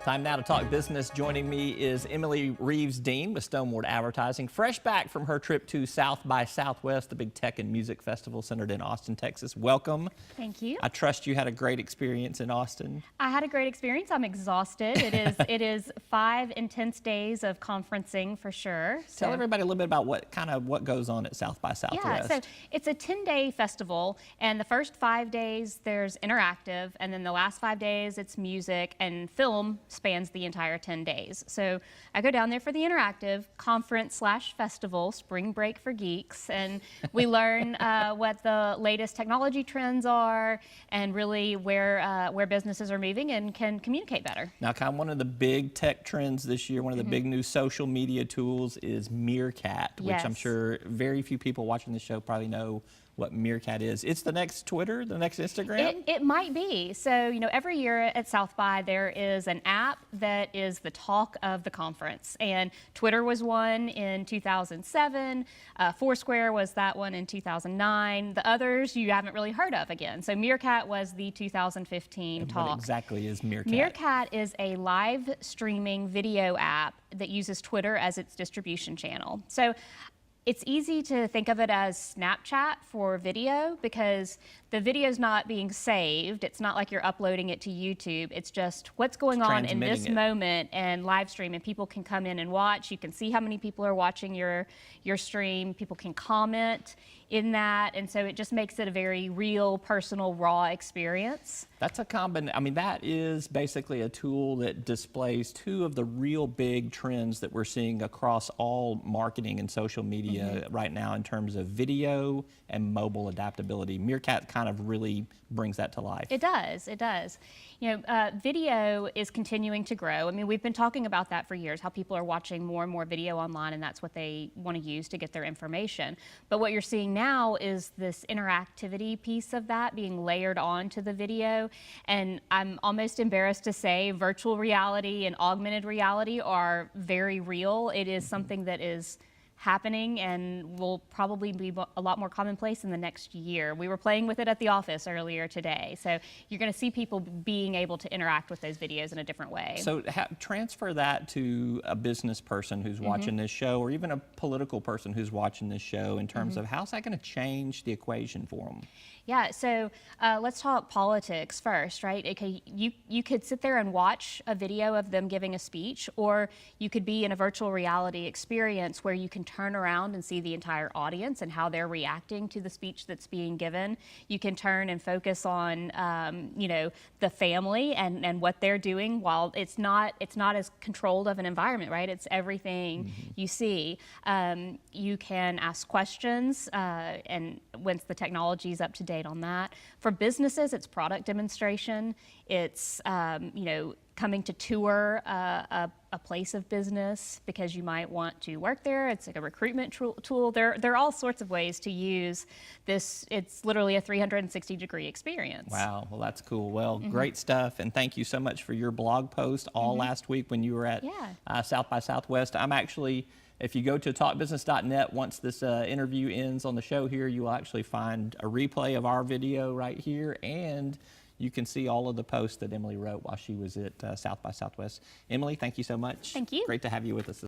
Time now to talk business. Joining me is Emily Reeves, Dean with Stoneward Advertising, fresh back from her trip to South by Southwest, the big tech and music festival centered in Austin, Texas. Welcome. Thank you. I trust you had a great experience in Austin. I had a great experience. I'm exhausted. It is 5 intense days of conferencing for sure. Tell everybody a little bit about what goes on at South by Southwest. Yeah, so it's a 10-day festival, and the first 5 days there's interactive, and then the last 5 days it's music, and film spans the entire 10 days. So I go down there for the interactive conference/festival, spring break for geeks, and we learn what the latest technology trends are and really where businesses are moving and can communicate better. Now, kind of one of the big tech trends this year, one of the big new social media tools is Meerkat, which I'm sure very few people watching this show probably know what Meerkat is. It's the next Twitter, the next Instagram? It might be. So, you know, every year at South by there is an app that is the talk of the conference. And Twitter was one in 2007. Foursquare was that one in 2009. The others you haven't really heard of again. So Meerkat was the 2015 and talk. What exactly is Meerkat? Meerkat is a live streaming video app that uses Twitter as its distribution channel. So it's easy to think of it as Snapchat for video because the video's not being saved. It's not like you're uploading it to YouTube. It's just what's going on in this moment and live stream, and people can come in and watch. You can see how many people are watching your stream. People can comment in that, and so it just makes it a very real, personal, raw experience. That's a combination. I mean, that is basically a tool that displays two of the real big trends that we're seeing across all marketing and social media right now in terms of video and mobile adaptability. Meerkat kind of really brings that to life. It does, it does. You know, video is continuing to grow. I mean, we've been talking about that for years, how people are watching more and more video online, and that's what they want to use to get their information. But what you're seeing now is this interactivity piece of that being layered onto the video. And I'm almost embarrassed to say virtual reality and augmented reality are very real. It is something that is happening and will probably be a lot more commonplace in the next year. We were playing with it at the office earlier today. So you're going to see people being able to interact with those videos in a different way. So transfer that to a business person who's watching this show, or even a political person who's watching this show, in terms of how's that going to change the equation for them? Yeah, so let's talk politics first, right? Okay, you could sit there and watch a video of them giving a speech, or you could be in a virtual reality experience where you can turn around and see the entire audience and how they're reacting to the speech that's being given. You can turn and focus on, you know, the family and what they're doing, while it's not as controlled of an environment, right? It's everything you see. You can ask questions, and once the technology is up to date on that. For businesses, it's product demonstration. It's you know, coming to tour a place of business because you might want to work there. It's like a recruitment tool. There are all sorts of ways to use this. It's literally a 360-degree experience. Wow, well, that's cool. Well, great stuff, and thank you so much for your blog post all last week when you were at South by Southwest. I'm actually, if you go to talkbusiness.net, once this interview ends on the show here, you will actually find a replay of our video right here, and you can see all of the posts that Emily wrote while she was at South by Southwest. Emily, thank you so much. Thank you. Great to have you with us.